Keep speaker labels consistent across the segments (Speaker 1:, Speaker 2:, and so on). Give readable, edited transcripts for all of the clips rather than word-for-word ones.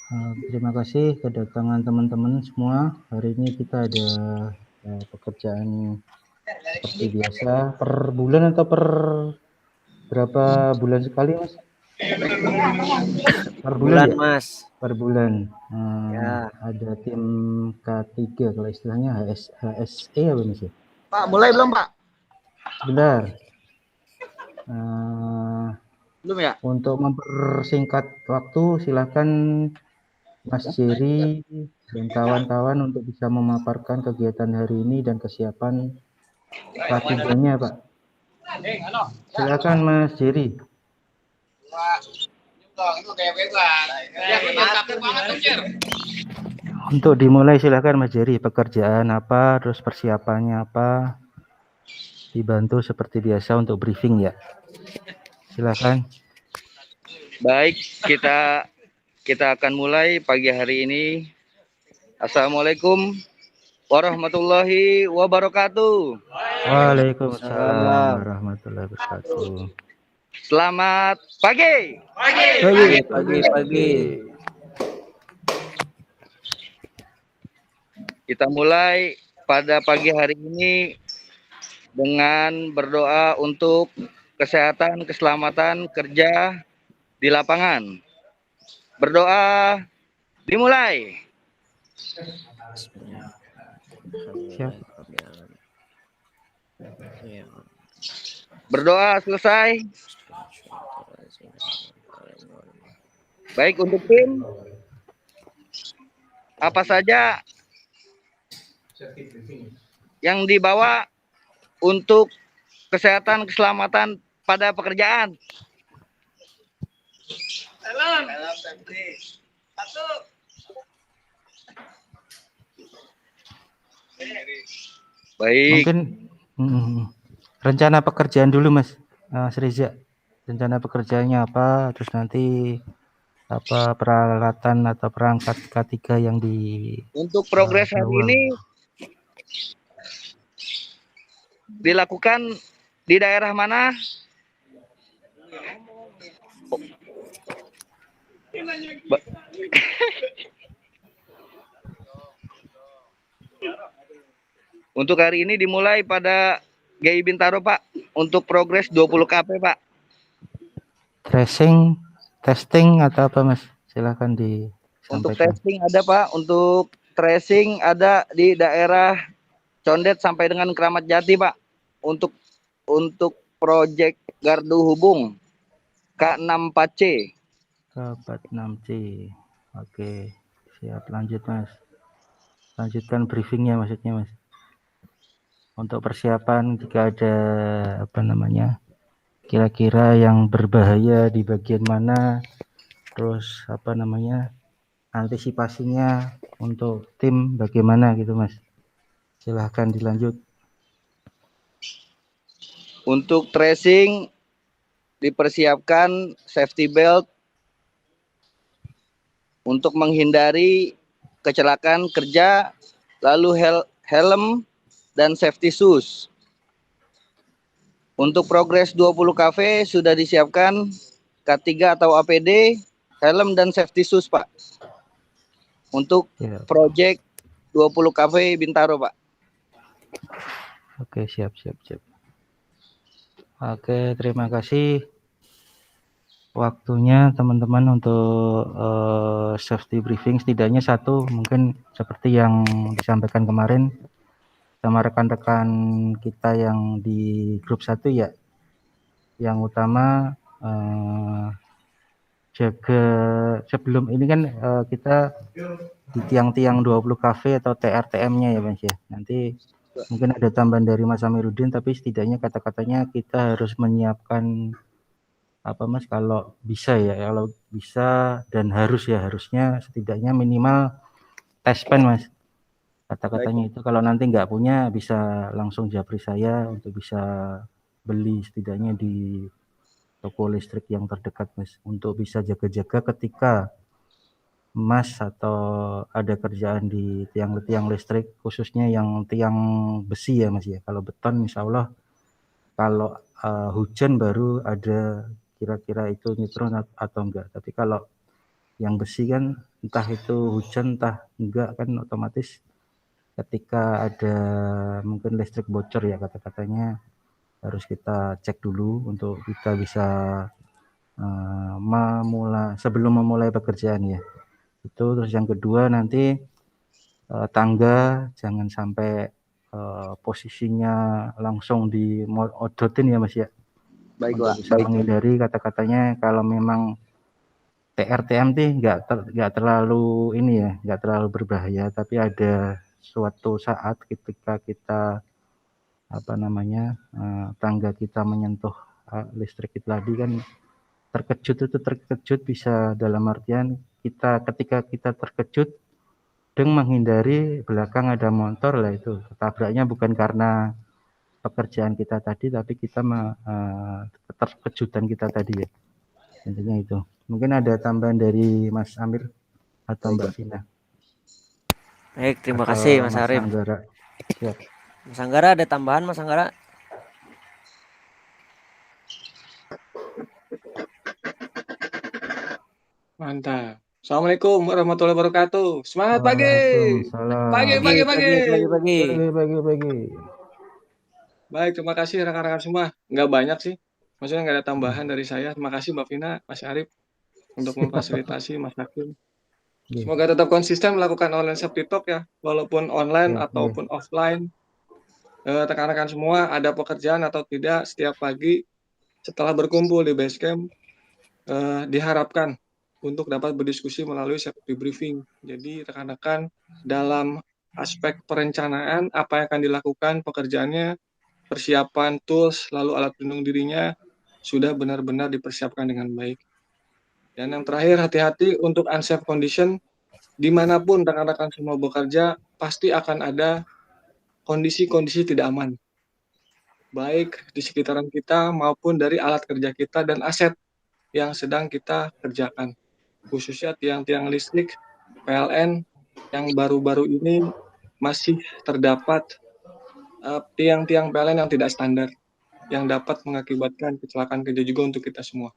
Speaker 1: Terima kasih kedatangan teman-teman semua. Hari ini kita ada pekerjaan seperti biasa per bulan atau per berapa bulan sekali, Mas? Per bulan
Speaker 2: Bulan
Speaker 1: ya?
Speaker 2: Mas.
Speaker 1: Per bulan.
Speaker 2: Ya.
Speaker 1: Ada tim K3 kalau istilahnya HSE apa Mas ya?
Speaker 3: Pak, mulai belum Pak?
Speaker 1: Sebentar. Uh,
Speaker 3: Belum ya?
Speaker 1: Untuk mempersingkat waktu, silakan Mas Jerry dan kawan-kawan untuk bisa memaparkan kegiatan hari ini dan kesiapan K3-nya, Pak. Silakan Mas Jerry. Untuk dimulai silakan Mas Jerry, pekerjaan apa, terus persiapannya apa, dibantu seperti biasa untuk briefing ya. Silakan.
Speaker 3: Baik, kita akan mulai pagi hari ini. Assalamualaikum warahmatullahi wabarakatuh.
Speaker 1: Waalaikumsalam warahmatullahi wabarakatuh.
Speaker 3: Selamat pagi.
Speaker 2: Pagi.
Speaker 3: Kita mulai pada pagi hari ini dengan berdoa untuk kesehatan, keselamatan kerja di lapangan. Berdoa dimulai.
Speaker 1: Siap.
Speaker 3: Berdoa selesai. Baik, untuk tim, apa saja yang dibawa untuk kesehatan keselamatan pada pekerjaan? Baik.
Speaker 1: Mungkin rencana pekerjaan dulu Mas Reza. Rencana pekerjaannya apa, terus nanti apa peralatan atau perangkat K3 yang
Speaker 3: untuk progres hari ini dilakukan di daerah mana? Untuk hari ini dimulai pada GI Bintaro, Pak. Untuk progres 20 KP, Pak.
Speaker 1: Tracing, testing atau apa Mas? Silahkan disampaikan.
Speaker 3: Untuk testing ada Pak. Untuk tracing ada di daerah Condet sampai dengan Keramat Jati, Pak. Untuk proyek Gardu Hubung K64C.
Speaker 1: K46C. Oke, siap, lanjut Mas. Lanjutkan briefingnya maksudnya Mas. Untuk persiapan jika ada apa namanya, kira-kira yang berbahaya di bagian mana, terus apa namanya, antisipasinya untuk tim bagaimana gitu Mas. Silahkan dilanjut.
Speaker 3: Untuk tracing dipersiapkan safety belt untuk menghindari kecelakaan kerja, lalu helm dan safety shoes. Untuk progres 20 KV sudah disiapkan K3 atau APD, helm dan safety shoes, Pak. Untuk project 20 KV Bintaro, Pak.
Speaker 1: Oke, siap. Oke, terima kasih waktunya teman-teman untuk safety briefing, setidaknya satu, mungkin seperti yang disampaikan kemarin sama rekan-rekan kita yang di grup 1 ya. Yang utama jaga sebelum ini kan kita di tiang-tiang 20 KV atau TRTM-nya ya Mas ya. Nanti mungkin ada tambahan dari Mas Amiruddin, tapi setidaknya kata-katanya kita harus menyiapkan apa Mas, kalau bisa ya, kalau bisa dan harusnya setidaknya minimal test pen Mas. Kata-katanya itu kalau nanti nggak punya bisa langsung japri saya untuk bisa beli setidaknya di toko listrik yang terdekat Mas, untuk bisa jaga-jaga ketika Mas atau ada kerjaan di tiang listrik, khususnya yang tiang besi ya Mas ya. Kalau beton insya Allah kalau hujan baru ada kira-kira itu nyetron atau enggak. Tapi kalau yang besi kan entah itu hujan entah enggak kan otomatis ketika ada mungkin listrik bocor ya kata-katanya harus kita cek dulu untuk kita bisa sebelum memulai pekerjaan ya. Itu terus yang kedua nanti tangga jangan sampai posisinya langsung diodotin ya Mas ya.
Speaker 3: Baik,
Speaker 1: Untuk
Speaker 3: Pak.
Speaker 1: bisa menghindari kata-katanya kalau memang TRTM nih nggak terlalu ini ya, nggak terlalu berbahaya, tapi ada suatu saat ketika kita tangga kita menyentuh listrik itu tadi kan terkejut bisa dalam artian ketika kita terkejut dan menghindari belakang ada motor lah itu tabraknya bukan karena pekerjaan kita tadi tapi kita keterkejutan kita tadi ya intinya itu. Mungkin ada tambahan dari Mas Amir atau Mbak Vina.
Speaker 2: Baik, terima kasih Mas Arif.
Speaker 1: Anggara. Ya.
Speaker 2: Mas Anggara ada tambahan Mas Anggara?
Speaker 4: Mantap. Assalamualaikum warahmatullahi wabarakatuh. Semangat pagi.
Speaker 1: Waalaikumsalam. Pagi.
Speaker 4: Baik, terima kasih rekan-rekan semua. Nggak banyak sih. Maksudnya nggak ada tambahan dari saya. Terima kasih Mbak Vina, Mas Arif untuk memfasilitasi Mas Hakim. Semoga tetap konsisten melakukan online safety talk ya, walaupun online ataupun offline. Rekan-rekan semua ada pekerjaan atau tidak setiap pagi setelah berkumpul di base camp diharapkan untuk dapat berdiskusi melalui safety briefing. Jadi rekan-rekan dalam aspek perencanaan apa yang akan dilakukan pekerjaannya, persiapan tools, lalu alat pelindung dirinya sudah benar-benar dipersiapkan dengan baik. Dan yang terakhir, hati-hati untuk unsafe condition. Dimanapun rekan-rekan semua bekerja, pasti akan ada kondisi-kondisi tidak aman. Baik di sekitaran kita maupun dari alat kerja kita dan aset yang sedang kita kerjakan. Khususnya tiang-tiang listrik, PLN, yang baru-baru ini masih terdapat tiang-tiang PLN yang tidak standar, yang dapat mengakibatkan kecelakaan kerja juga untuk kita semua.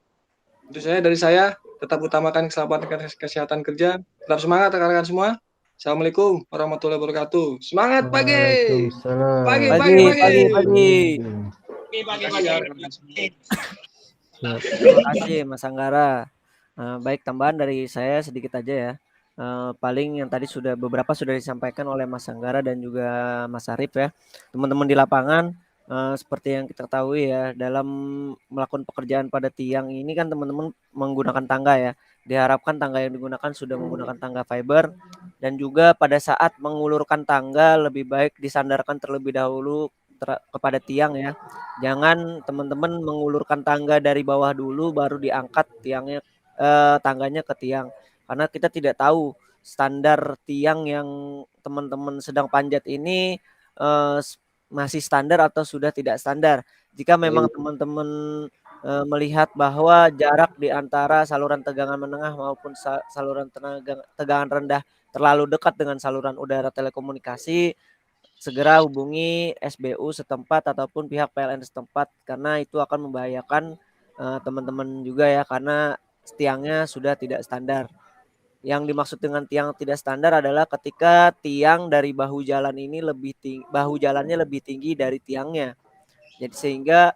Speaker 4: Itu saya dari saya, tetap utamakan keselamatan kesehatan kerja, tetap semangat rekan-rekan semua. Assalamualaikum warahmatullahi wabarakatuh. Semangat pagi.
Speaker 2: Terima kasih Mas Anggara. Baik, tambahan dari saya sedikit aja ya. Paling yang tadi beberapa sudah disampaikan oleh Mas Anggara dan juga Mas Arif ya. Teman-teman di lapangan seperti yang kita ketahui ya, dalam melakukan pekerjaan pada tiang ini kan teman-teman menggunakan tangga ya. Diharapkan tangga yang digunakan sudah menggunakan tangga fiber dan juga pada saat mengulurkan tangga lebih baik disandarkan terlebih dahulu kepada tiang ya. Jangan teman-teman mengulurkan tangga dari bawah dulu baru diangkat tangganya ke tiang. Karena kita tidak tahu standar tiang yang teman-teman sedang panjat ini masih standar atau sudah tidak standar. Jika memang teman-teman melihat bahwa jarak di antara saluran tegangan menengah maupun saluran tegangan rendah terlalu dekat dengan saluran udara telekomunikasi, segera hubungi SBU setempat ataupun pihak PLN setempat karena itu akan membahayakan teman-teman juga ya karena tiangnya sudah tidak standar. Yang dimaksud dengan tiang tidak standar adalah ketika tiang dari bahu jalan ini bahu jalannya lebih tinggi dari tiangnya. Jadi sehingga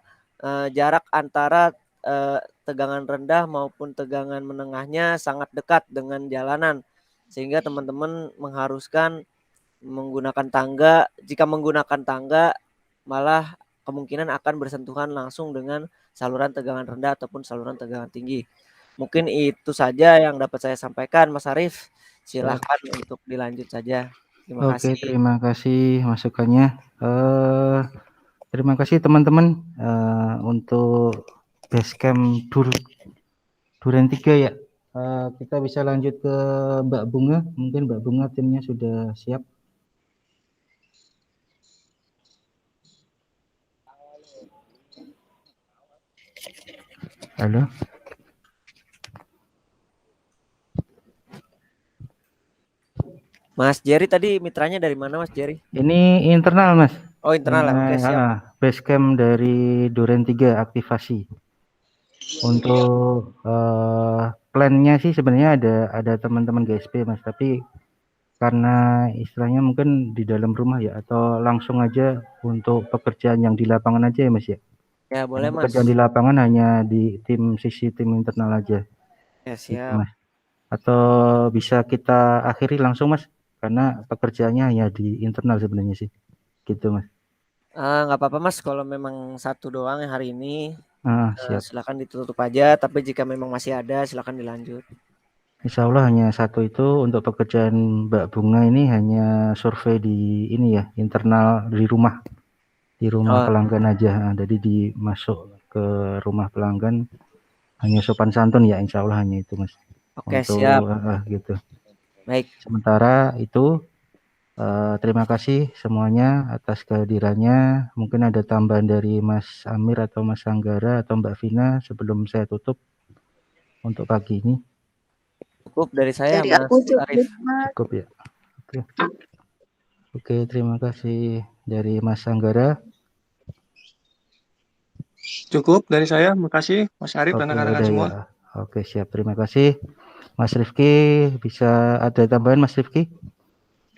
Speaker 2: jarak antara tegangan rendah maupun tegangan menengahnya sangat dekat dengan jalanan. Sehingga teman-teman mengharuskan menggunakan tangga. Jika menggunakan tangga malah kemungkinan akan bersentuhan langsung dengan saluran tegangan rendah ataupun saluran tegangan tinggi. Mungkin itu saja yang dapat saya sampaikan, Mas Arif. Silahkan untuk dilanjut saja. Terima kasih.
Speaker 1: Oke, terima kasih masukannya. Terima kasih teman-teman untuk Basecamp Duren 3 ya. Kita bisa lanjut ke Mbak Bunga. Mungkin Mbak Bunga timnya sudah siap. Halo.
Speaker 2: Mas Jerry tadi mitranya dari mana Mas Jerry?
Speaker 1: Ini internal Mas.
Speaker 2: Oh internal ya, oke siap.
Speaker 1: Basecamp dari Duren 3 aktivasi. Untuk plan-nya sih sebenarnya ada teman-teman GSP Mas, tapi karena istilahnya mungkin di dalam rumah ya, atau langsung aja untuk pekerjaan yang di lapangan aja ya Mas ya.
Speaker 2: Ya boleh
Speaker 1: Karena
Speaker 2: Mas.
Speaker 1: pekerjaan di lapangan hanya di sisi tim internal aja
Speaker 2: Ya
Speaker 1: gitu
Speaker 2: siap.
Speaker 1: Mas. Atau bisa kita akhiri langsung Mas, karena pekerjaannya hanya di internal sebenarnya sih. Gitu Mas.
Speaker 2: Nggak apa-apa Mas kalau memang satu doang yang hari ini.
Speaker 1: Siap.
Speaker 2: Silakan ditutup aja, tapi jika memang masih ada silakan dilanjut.
Speaker 1: Insya Allah hanya satu itu untuk pekerjaan Mbak Bunga ini hanya survei di ini ya, internal di rumah
Speaker 2: Oh,
Speaker 1: pelanggan aja. Jadi dimasuk ke rumah pelanggan hanya sopan santun ya, insya Allah hanya itu Mas.
Speaker 2: oke siap.
Speaker 1: Untuk gitu.
Speaker 2: Baik.
Speaker 1: Sementara itu terima kasih semuanya atas kehadirannya. Mungkin ada tambahan dari Mas Amir atau Mas Anggara atau Mbak Vina sebelum saya tutup untuk pagi ini.
Speaker 2: Cukup dari saya
Speaker 5: Dari
Speaker 2: Mas
Speaker 5: aku
Speaker 2: Arif.
Speaker 5: cukup, Mas.
Speaker 1: Cukup ya. Oke, terima kasih dari Mas Anggara.
Speaker 4: Cukup dari saya. Makasih Mas Arif dan
Speaker 1: Oke,
Speaker 4: rekan-rekan
Speaker 1: udah
Speaker 4: semua.
Speaker 1: ya. Oke, siap. Terima kasih. Mas Rifki, bisa ada tambahan Mas Rifki?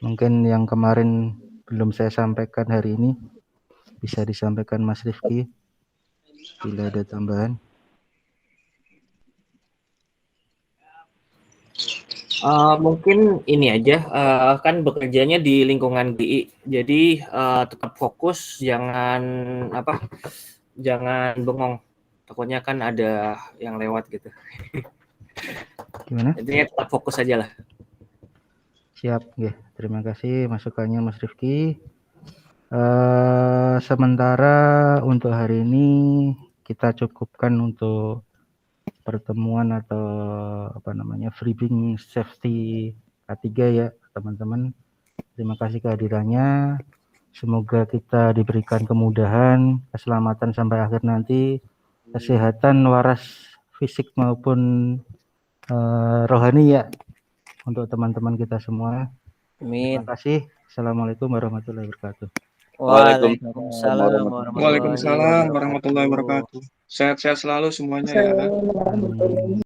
Speaker 1: Mungkin yang kemarin belum saya sampaikan hari ini bisa disampaikan Mas Rifki bila ada tambahan.
Speaker 6: Mungkin ini aja, kan bekerjanya di lingkungan GI, jadi tetap fokus, jangan bengong. Takutnya kan ada yang lewat gitu.
Speaker 1: Gimana?
Speaker 6: Intinya tetap fokus aja lah.
Speaker 1: Siap, ya. Terima kasih masukannya Mas Rifki. Sementara untuk hari ini kita cukupkan untuk pertemuan atau briefing safety K3 ya teman-teman. Terima kasih kehadirannya. Semoga kita diberikan kemudahan, keselamatan sampai akhir nanti, kesehatan waras fisik maupun rohani ya untuk teman-teman kita semua.
Speaker 2: Amin.
Speaker 1: Terima kasih. Assalamualaikum warahmatullahi wabarakatuh.
Speaker 2: Waalaikumsalam
Speaker 4: Waalaikumsalam warahmatullahi wabarakatuh. Sehat-sehat selalu semuanya ya.
Speaker 5: Assalamualaikum warahmatullahi wabarakatuh.